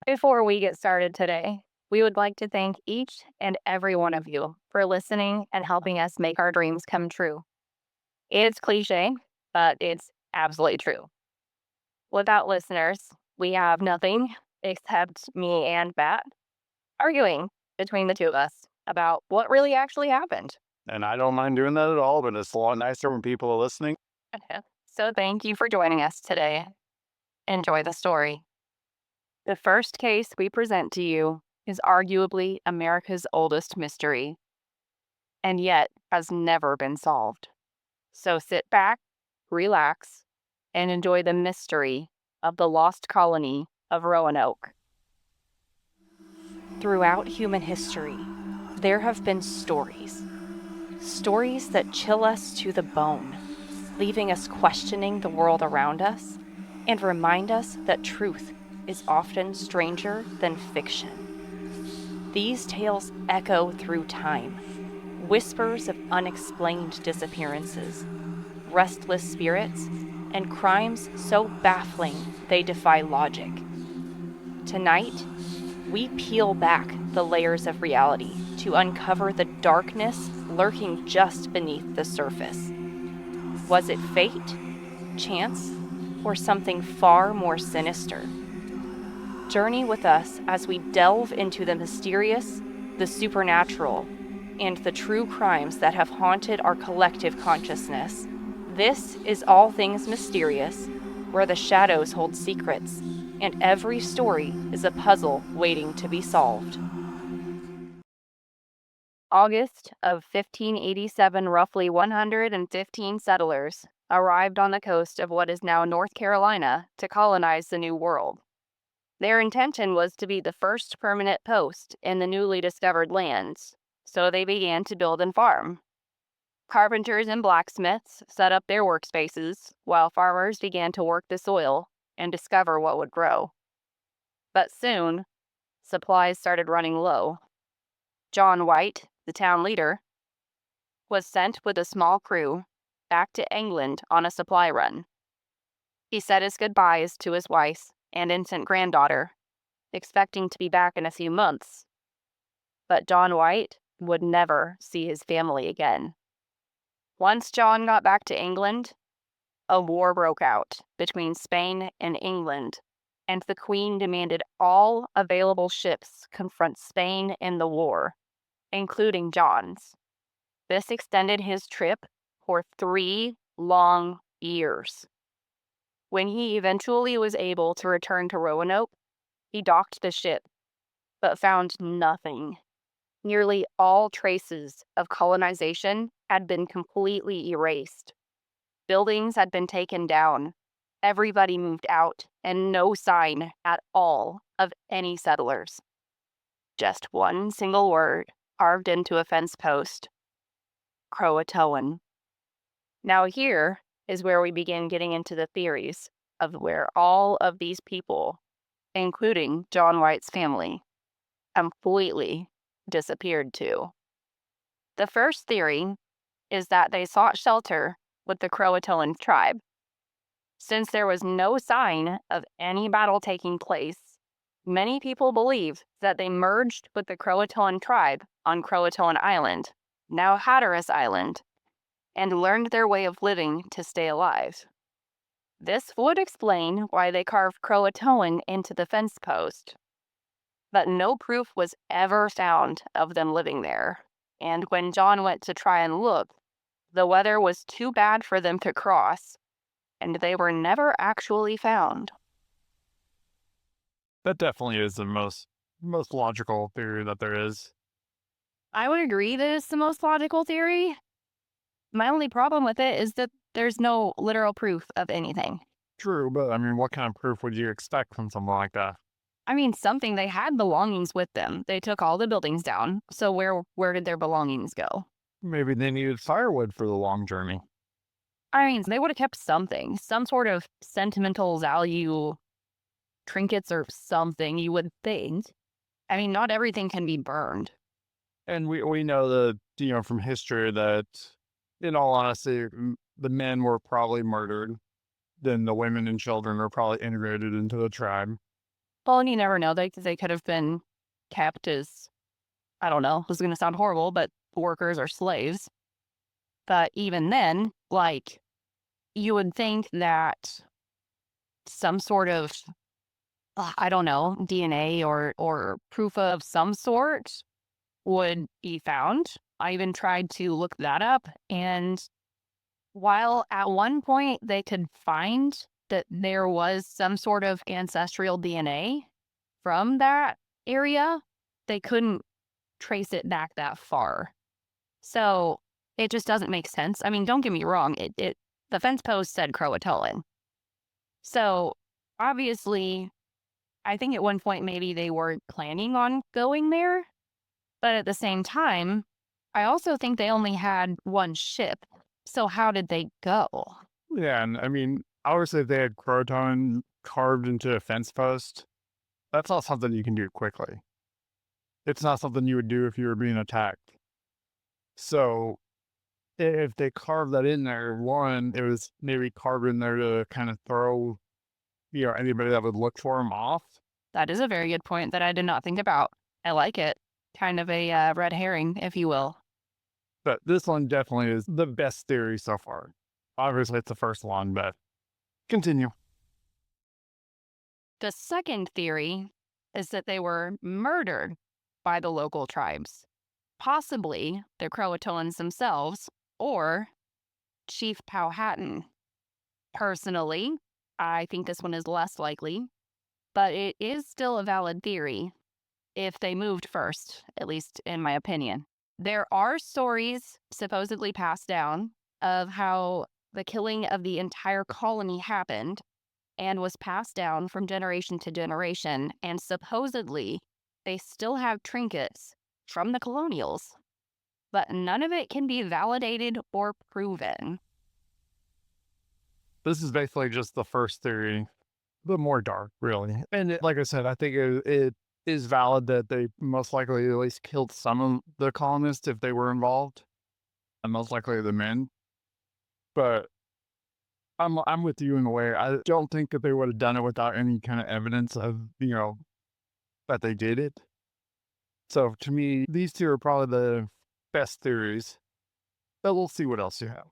Before we get started today, we would like to thank each and every one of you for listening and helping us make our dreams come true. It's cliche, but it's absolutely true. Without listeners, we have nothing except me and Matt arguing between the two of us about what really actually happened. And I don't mind doing that at all, but it's a lot nicer when people are listening. So thank you for joining us today. Enjoy the story. The first case we present to you is arguably America's oldest mystery, and yet has never been solved. So sit back, relax, and enjoy the mystery of the lost colony of Roanoke. Throughout human history, there have been stories that chill us to the bone, leaving us questioning the world around us and remind us that truth is often stranger than fiction. These tales echo through time, whispers of unexplained disappearances, restless spirits, and crimes so baffling they defy logic. Tonight, we peel back the layers of reality to uncover the darkness lurking just beneath the surface. Was it fate, chance, or something far more sinister? Journey with us as we delve into the mysterious, the supernatural, and the true crimes that have haunted our collective consciousness. This is All Things Mysterious, where the shadows hold secrets, and every story is a puzzle waiting to be solved. August of 1587, roughly 115 settlers arrived on the coast of what is now North Carolina to colonize the New World. Their intention was to be the first permanent post in the newly discovered lands, so they began to build and farm. Carpenters and blacksmiths set up their workspaces, while farmers began to work the soil and discover what would grow. But soon, supplies started running low. John White, the town leader, was sent with a small crew back to England on a supply run. He said his goodbyes to his wife and infant granddaughter, expecting to be back in a few months. But John White would never see his family again. Once John got back to England, a war broke out between Spain and England, and the Queen demanded all available ships confront Spain in the war, including John's. This extended his trip for 3 long years. When he eventually was able to return to Roanoke, he docked the ship, but found nothing. Nearly all traces of colonization had been completely erased. Buildings had been taken down, everybody moved out, and no sign at all of any settlers. Just one single word carved into a fence post: Croatoan. Now here is where we begin getting into the theories of where all of these people, including John White's family, completely disappeared to. The first theory is that they sought shelter with the Croatoan tribe. Since there was no sign of any battle taking place, many people believe that they merged with the Croatoan tribe on Croatoan Island, now Hatteras Island, and learned their way of living to stay alive. This would explain why they carved Croatoan into the fence post. But no proof was ever found of them living there, and when John went to try and look, the weather was too bad for them to cross, and they were never actually found. That definitely is the most logical theory that there is. I would agree that it's the most logical theory. My only problem with it is that there's no literal proof of anything. True, but I mean, what kind of proof would you expect from something like that? I mean, something, they had belongings with them. They took all the buildings down. So where did their belongings go? Maybe they needed firewood for the long journey. I mean, they would have kept something, some sort of sentimental value, trinkets or something, you would think. I mean, not everything can be burned. And we know that, from history that, in all honesty, the men were probably murdered. Then the women and children are probably integrated into the tribe. Well, and you never know. They could have been kept as, I don't know, this is going to sound horrible, but workers or slaves. But even then, like, you would think that some sort of, I don't know, DNA or proof of some sort would be found. I even tried to look that up. And while at one point they could find that there was some sort of ancestral DNA from that area, they couldn't trace it back that far. So it just doesn't make sense. I mean, don't get me wrong, the fence post said Croatoan. So obviously, I think at one point maybe they were planning on going there, but at the same time, I also think they only had one ship. So how did they go? Yeah, and I mean, obviously, if they had Croatoan carved into a fence post, that's not something you can do quickly. It's not something you would do if you were being attacked. So, if they carved that in there, one, it was maybe carved in there to kind of throw, anybody that would look for them off. That is a very good point that I did not think about. I like it. Kind of a red herring, if you will. But this one definitely is the best theory so far. Obviously, it's the first one, but continue. The second theory is that they were murdered by the local tribes, possibly the Croatoans themselves or Chief Powhatan. Personally, I think this one is less likely, but it is still a valid theory if they moved first, at least in my opinion. There are stories supposedly passed down of how the killing of the entire colony happened and was passed down from generation to generation, and supposedly they still have trinkets from the colonials, but none of it can be validated or proven. This is basically just the first theory, but more dark, really. And like I said, I think it is valid that they most likely at least killed some of the colonists if they were involved, and most likely the men. But I'm with you in a way. I don't think that they would have done it without any kind of evidence of that they did it. So to me, these two are probably the best theories. But we'll see what else you have.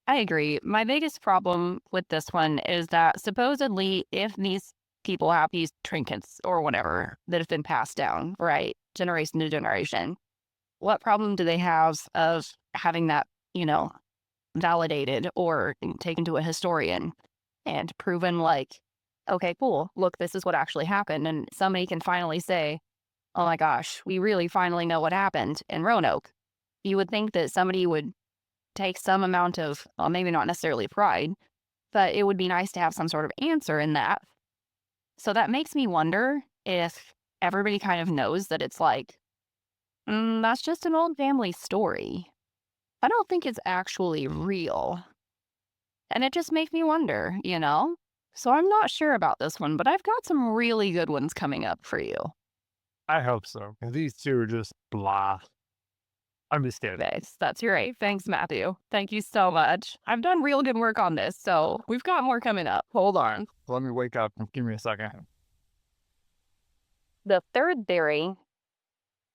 I agree. My biggest problem with this one is that supposedly, if these people have these trinkets or whatever that have been passed down, right, generation to generation, what problem do they have of having that, validated or taken to a historian and proven, like, okay, cool, look, this is what actually happened. And somebody can finally say, oh my gosh, we really finally know what happened in Roanoke. You would think that somebody would take some amount of, well, maybe not necessarily pride, but it would be nice to have some sort of answer in that. So that makes me wonder if everybody kind of knows that it's like, that's just an old family story. I don't think it's actually real. And it just makes me wonder, So I'm not sure about this one, but I've got some really good ones coming up for you. I hope so. 'Cause these two are just blah. I'm just kidding. Thanks. That's right. Thanks, Matthew. Thank you so much. I've done real good work on this, so we've got more coming up. Hold on. Let me wake up and give me a second. The third theory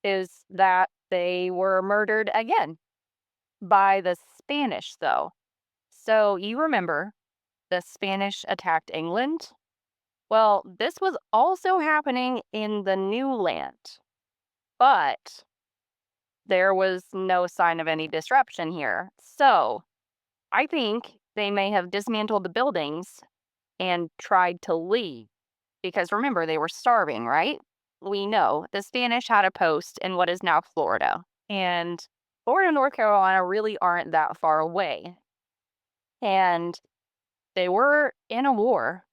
is that they were murdered again by the Spanish, though. So you remember the Spanish attacked England? Well, this was also happening in the new land, but there was no sign of any disruption here. So I think they may have dismantled the buildings and tried to leave because remember, they were starving, right? We know the Spanish had a post in what is now Florida, and Florida and North Carolina really aren't that far away. And they were in a war.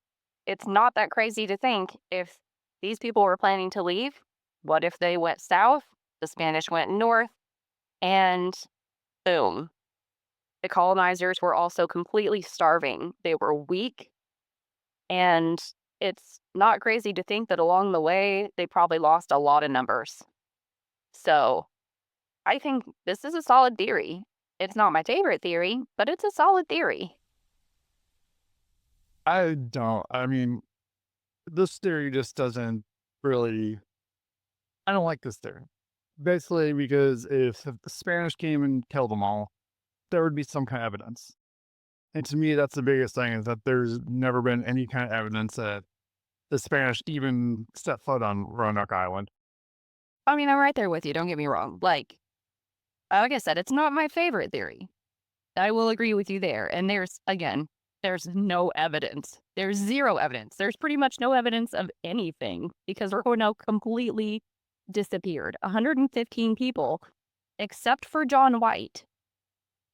It's not that crazy to think if these people were planning to leave, what if they went south, the Spanish went north, and boom. The colonizers were also completely starving. They were weak, and it's not crazy to think that along the way, they probably lost a lot of numbers. So I think this is a solid theory. It's not my favorite theory, but it's a solid theory. I don't. I mean, this theory just doesn't really. I don't like this theory. Basically, because if the Spanish came and killed them all, there would be some kind of evidence. And to me, that's the biggest thing is that there's never been any kind of evidence that the Spanish even set foot on Roanoke Island. I mean, I'm right there with you. Don't get me wrong. Like I said, it's not my favorite theory. I will agree with you there. And there's no evidence. There's zero evidence. There's pretty much no evidence of anything because Roanoke completely disappeared. 115 people, except for John White,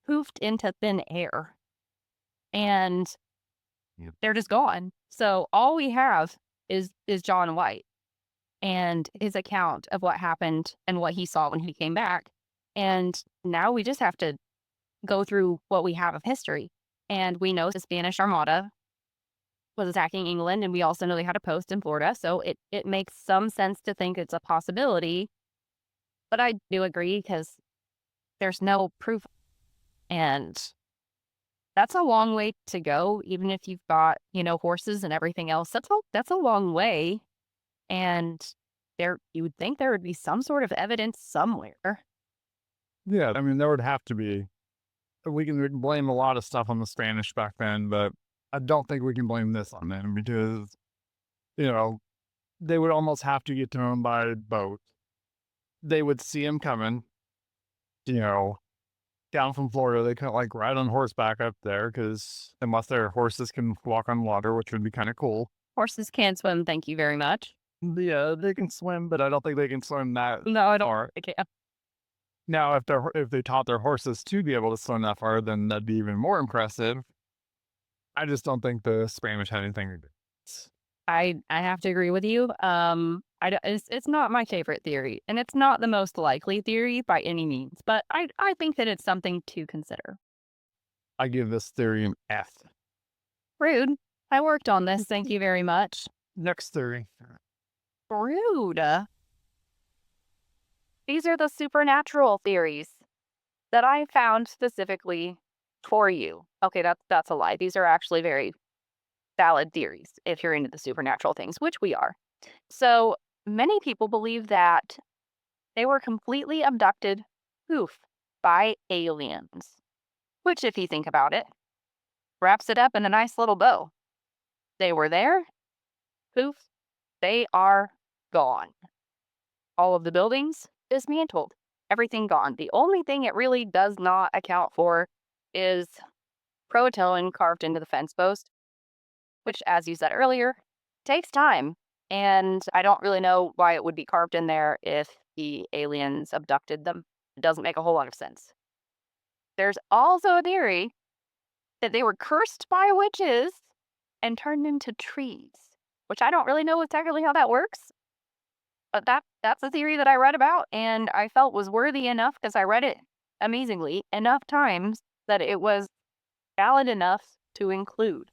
poofed into thin air. And Yep. they're just gone. So all we have is John White and his account of what happened and what he saw when he came back. And now we just have to go through what we have of history. And we know the Spanish Armada was attacking England, and we also know they had a post in Florida. So it makes some sense to think it's a possibility. But I do agree because there's no proof. And that's a long way to go, even if you've got, horses and everything else. That's a long way. And you would think there would be some sort of evidence somewhere. Yeah, I mean, there would have to be. We can blame a lot of stuff on the Spanish back then, but I don't think we can blame this on them because, you know, they would almost have to get to him by boat. They would see him coming, you know, down from Florida. They couldn't like ride on horseback up there because unless their horses can walk on water, which would be kind of cool. Horses can't swim, thank you very much. Yeah, they can swim, but I don't think they can swim that No, I don't far. think I can. Now, if they taught their horses to be able to swim that far, then that'd be even more impressive. I just don't think the Spanish had anything to do. I have to agree with you. It's not my favorite theory, and it's not the most likely theory by any means, but I think that it's something to consider. I give this theory an F. Rude. I worked on this, thank you very much. Next theory. Rude. These are the supernatural theories that I found specifically for you. Okay, that's a lie. These are actually very valid theories if you're into the supernatural things, which we are. So many people believe that they were completely abducted, poof, by aliens. Which, if you think about it, wraps it up in a nice little bow. They were there, poof, they are gone. All of the buildings dismantled, everything gone. The only thing it really does not account for is Croatoan carved into the fence post, which, as you said earlier, takes time. And I don't really know why it would be carved in there if the aliens abducted them. It doesn't make a whole lot of sense. There's also a theory that they were cursed by witches and turned into trees, which I don't really know exactly how that works. But that's a theory that I read about and I felt was worthy enough because I read it amazingly enough times that it was valid enough to include.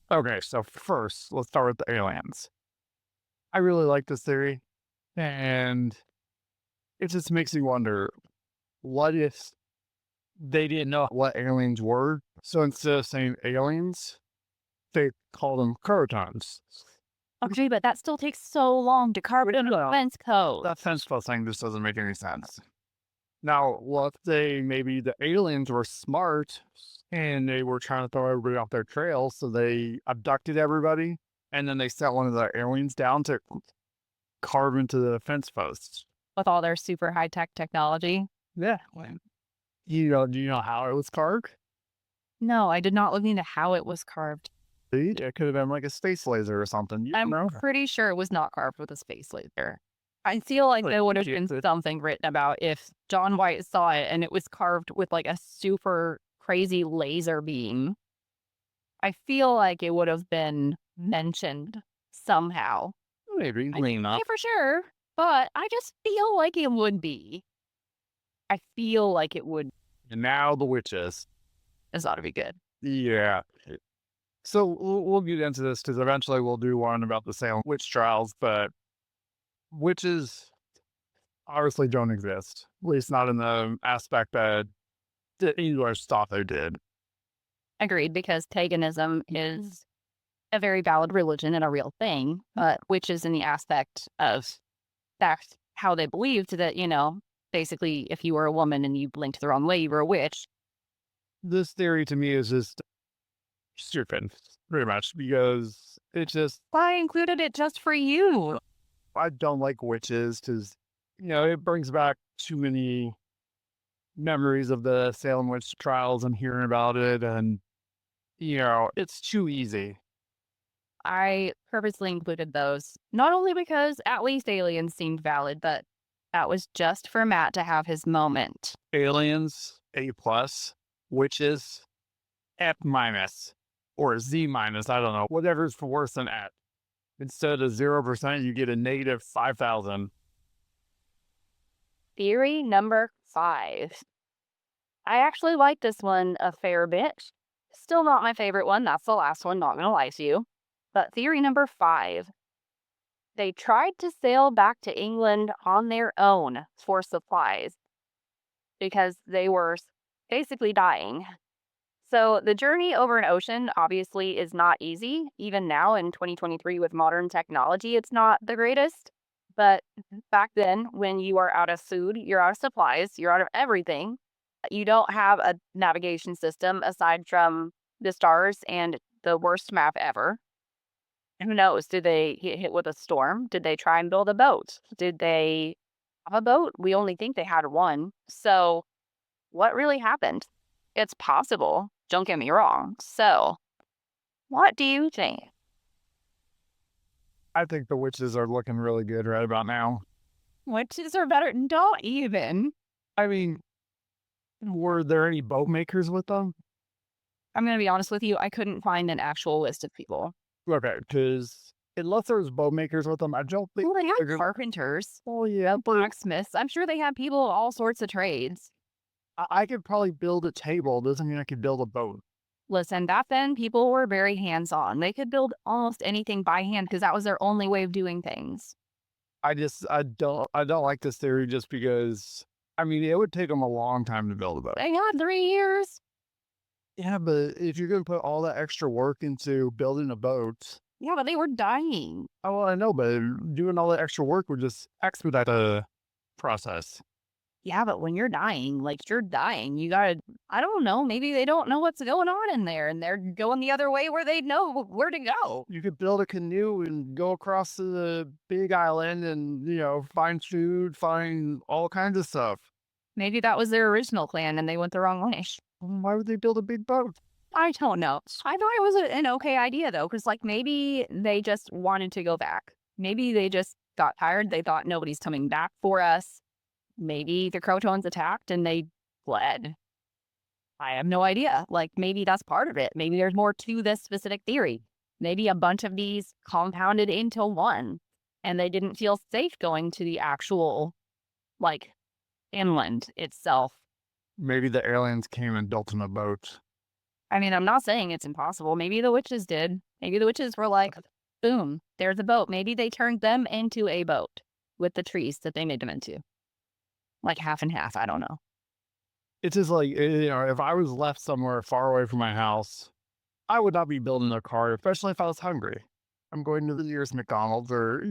Okay, so first, let's start with the aliens. I really like this theory, and it just makes me wonder, what if they didn't know what aliens were? So instead of saying aliens, they call them Croatans. Okay, but that still takes so long to carve it into a fence code. That fence post thing just doesn't make any sense. Now, let's say maybe the aliens were smart and they were trying to throw everybody off their trail, so they abducted everybody and then they sent one of the aliens down to carve into the fence posts. With all their super high-tech technology. Yeah. Do you know how it was carved? No, I did not look into how it was carved. See, it could have been like a space laser or something. You I'm don't know. pretty sure it was not carved with a space laser. I feel like there would have been something written about if John White saw it and it was carved with like a super crazy laser beam. I feel like it would have been mentioned somehow. Maybe. I can't say for sure, but I just feel like it would be. I feel like it would. And now the witches. This ought to be good. Yeah. So we'll get into this because eventually we'll do one about the Salem witch trials, but witches obviously don't exist, at least not in the aspect that the English thought they did. Agreed, because paganism is a very valid religion and a real thing, but witches in the aspect of that's how they believed that, basically if you were a woman and you blinked the wrong way, you were a witch. This theory to me is just stupid, pretty much, because it just, I included it just for you. I don't like witches because, it brings back too many memories of the Salem witch trials and hearing about it. And, it's too easy. I purposely included those, not only because at least aliens seemed valid, but that was just for Matt to have his moment. Aliens, A plus, witches, F minus, or Z minus, I don't know, whatever's worse than F. Instead of 0%, you get a negative 5,000. Theory number 5. I actually like this one a fair bit. Still not my favorite one. That's the last one, not gonna lie to you. But theory number 5. They tried to sail back to England on their own for supplies because they were basically dying. So the journey over an ocean obviously is not easy. Even now in 2023 with modern technology, it's not the greatest. But back then, when you are out of food, you're out of supplies, you're out of everything, you don't have a navigation system aside from the stars and the worst map ever. Who knows? Did they get hit with a storm? Did they try and build a boat? Did they have a boat? We only think they had one. So what really happened? It's possible. Don't get me wrong. So what do you think? I think the witches are looking really good right about now. Witches are better. Don't even. I mean, were there any boat makers with them? I'm going to be honest with you. I couldn't find an actual list of people. Okay, because unless there was boat makers with them, I don't think. Well, they had carpenters. Oh, yeah. Blacksmiths. I'm sure they had people of all sorts of trades. I could probably build a table. Doesn't mean I could build a boat. Listen, back then, people were very hands-on. They could build almost anything by hand because that was their only way of doing things. I don't like this theory just because, I mean, it would take them a long time to build a boat. They had 3 years. Yeah, but if you're going to put all that extra work into building a boat. Yeah, but they were dying. Oh, well, I know, but doing all that extra work would just expedite the process. Yeah, but when you're dying, you're dying, you gotta, I don't know, maybe they don't know what's going on in there and they're going the other way where they know where to go. You could build a canoe and go across to the big island and, find food, find all kinds of stuff. Maybe that was their original plan and they went the wrong way. Why would they build a big boat? I don't know. I thought it was an okay idea though, because maybe they just wanted to go back. Maybe they just got tired. They thought nobody's coming back for us. Maybe the Croatoans attacked and they fled. I have no idea. Maybe that's part of it. Maybe there's more to this specific theory. Maybe a bunch of these compounded into one and they didn't feel safe going to the actual, inland itself. Maybe the aliens came and built in a boat. I mean, I'm not saying it's impossible. Maybe the witches did. Maybe the witches were like, boom, there's a boat. Maybe they turned them into a boat with the trees that they made them into. Half and half, I don't know. It's just if I was left somewhere far away from my house, I would not be building a car, especially if I was hungry. I'm going to the nearest McDonald's or,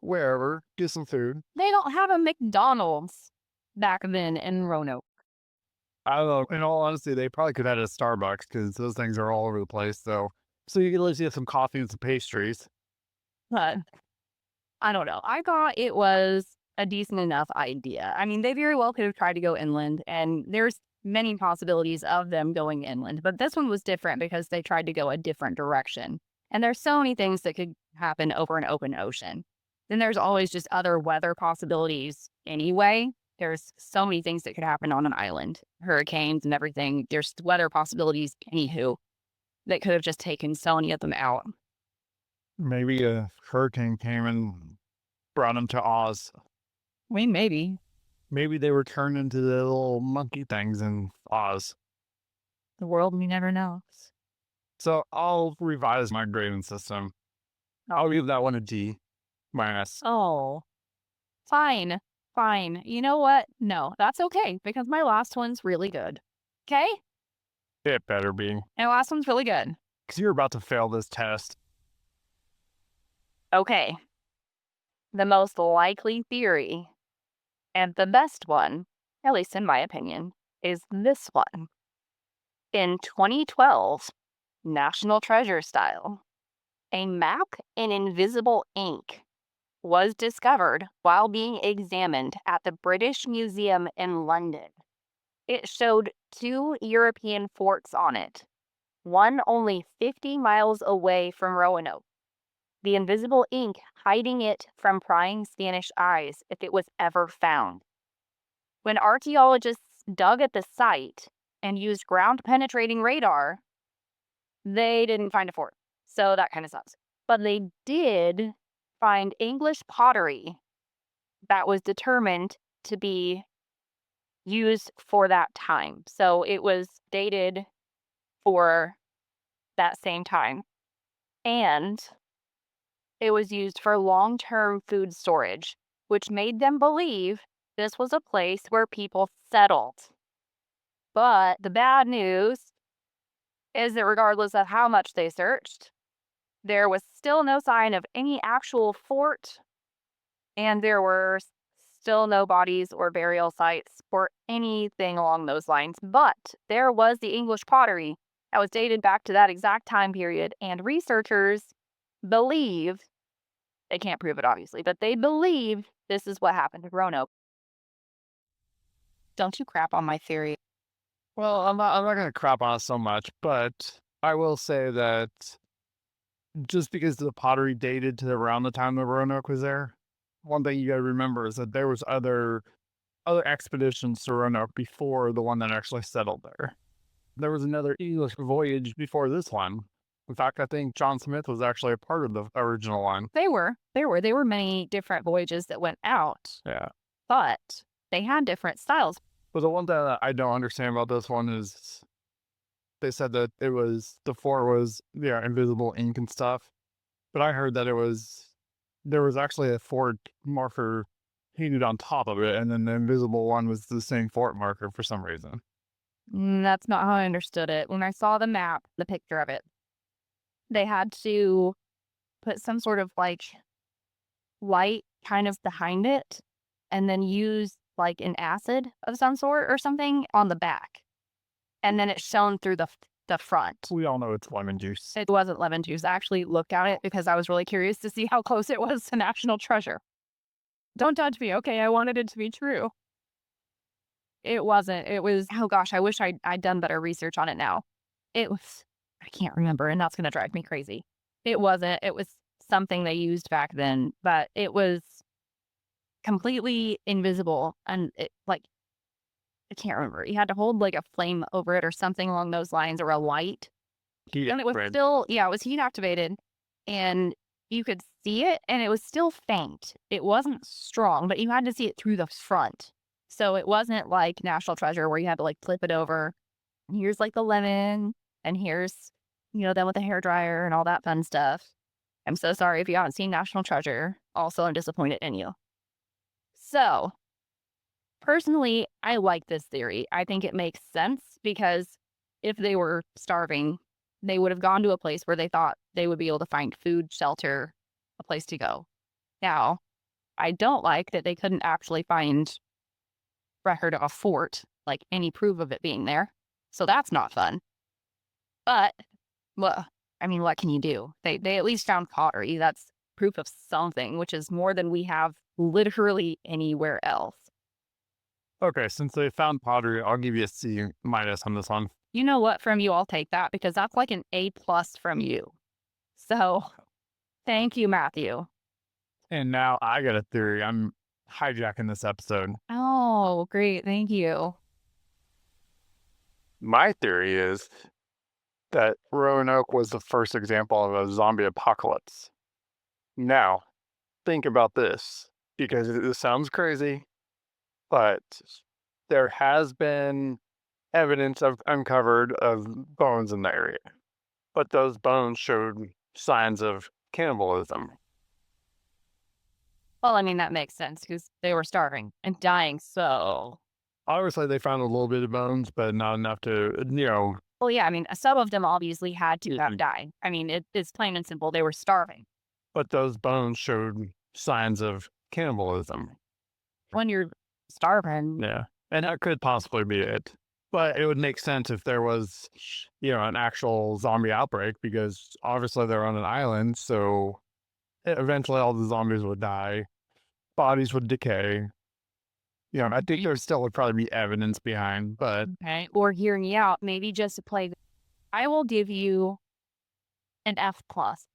wherever, get some food. They don't have a McDonald's back then in Roanoke. I don't know. In all honesty, they probably could have had a Starbucks because those things are all over the place. So you can at least get some coffee and some pastries. But I don't know. I thought it was a decent enough idea. I mean, they very well could have tried to go inland, and there's many possibilities of them going inland. But this one was different because they tried to go a different direction. And there's so many things that could happen over an open ocean. Then there's always just other weather possibilities anyway. There's so many things that could happen on an island, hurricanes and everything. There's weather possibilities, anywho, that could have just taken so many of them out. Maybe a hurricane came and brought them to Oz. I mean, maybe. Maybe they were turned into the little monkey things in Oz. The world, we never know. So I'll revise my grading system. I'll give that one a D minus. Oh, fine. Fine. You know what? No, that's okay because my last one's really good. Okay? It better be. My last one's really good. Because you're about to fail this test. Okay, the most likely theory, and the best one, at least in my opinion, is this one. In 2012, National Treasure style, a map in invisible ink was discovered while being examined at the British Museum in London. It showed two European forts on it, one only 50 miles away from Roanoke. The invisible ink hiding it from prying Spanish eyes if it was ever found. When archaeologists dug at the site and used ground penetrating radar, they didn't find a fort. So that kind of sucks. But they did find English pottery that was determined to be used for that time. So it was dated for that same time. And it was used for long-term food storage, which made them believe this was a place where people settled. But the bad news is that regardless of how much they searched, there was still no sign of any actual fort, and there were still no bodies or burial sites or anything along those lines. But there was the English pottery that was dated back to that exact time period, and researchers believe, they can't prove it obviously, but they believe this is what happened to Roanoke. Don't you crap on my theory. Well, I'm not gonna crap on it so much, but I will say that just because the pottery dated to around the time that Roanoke was there, one thing you gotta remember is that there was other expeditions to Roanoke before the one that actually settled there. There was another English voyage before this one. In fact, I think John Smith was actually a part of the original one. There were many different voyages that went out, Yeah. but they had different styles. But the one thing that I don't understand about this one is they said that the fort was, yeah, invisible ink and stuff. But I heard that there was actually a fort marker painted on top of it, and then the invisible one was the same fort marker for some reason. That's not how I understood it. When I saw the map, the picture of it, they had to put some sort of like light kind of behind it and then use like an acid of some sort or something on the back. And then it shone through the front. We all know it's lemon juice. It wasn't lemon juice. I actually looked at it because I was really curious to see how close it was to National Treasure. Don't judge me, okay? I wanted it to be true. It wasn't. It was, oh gosh, I wish I'd done better research on it now. It was, I can't remember, and that's going to drive me crazy. It wasn't. It was something they used back then, but it was completely invisible. And it, like, I can't remember. You had to hold like a flame over it or something along those lines or a light. Heat And it was red. still, yeah, it was heat activated. And you could see it and it was still faint. It wasn't strong, but you had to see it through the front. So it wasn't like National Treasure where you had to like flip it over. And here's like the lemon and here's, them with the hair dryer and all that fun stuff. I'm so sorry if you haven't seen National Treasure. Also, I'm disappointed in you. So, personally, I like this theory. I think it makes sense because if they were starving, they would have gone to a place where they thought they would be able to find food, shelter, a place to go. Now, I don't like that they couldn't actually find record of a fort, like any proof of it being there. So that's not fun. But, well, I mean, what can you do? They at least found pottery. That's proof of something, which is more than we have literally anywhere else. Okay, since they found pottery, I'll give you a C minus on this one. You know what? From you, I'll take that because that's like an A+ from you. So, thank you, Matthew. And now I got a theory. I'm hijacking this episode. Oh, great. Thank you. My theory is that Roanoke was the first example of a zombie apocalypse. Now, think about this, because it sounds crazy, but there has been evidence uncovered of bones in the area. But those bones showed signs of cannibalism. Well, I mean, that makes sense because they were starving and dying. So, Obviously, they found a little bit of bones, but not enough to, well, yeah, I mean, some of them obviously had to have died. I mean, it's plain and simple. They were starving. but those bones showed signs of cannibalism. When you're starving. Yeah. And that could possibly be it. But it would make sense if there was, an actual zombie outbreak because obviously they're on an island. So eventually all the zombies would die, bodies would decay. I think there still would probably be evidence behind, but Okay. Or hearing you out, maybe just to play. I will give you an F plus.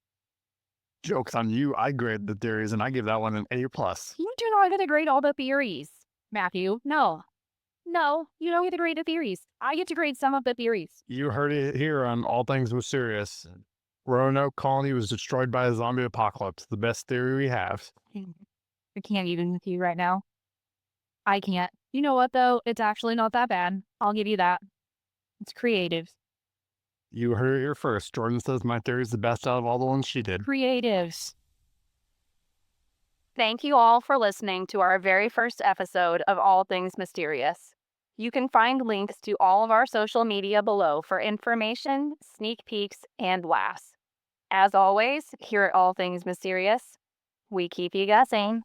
joke's on you. I grade the theories and I give that one an A plus. You do not get to grade all the theories, Matthew. No. No, you don't get to grade the theories. I get to grade some of the theories. You heard it here on All Things Mysterious. Roanoke Colony was destroyed by a zombie apocalypse. The best theory we have. I can't even with you right now. I can't. You know what, though? It's actually not that bad. I'll give you that. It's creative. You heard it here first. Jordan says my theory is the best out of all the ones she did. Creatives. Thank you all for listening to our very first episode of All Things Mysterious. You can find links to all of our social media below for information, sneak peeks, and laughs. As always, here at All Things Mysterious, we keep you guessing.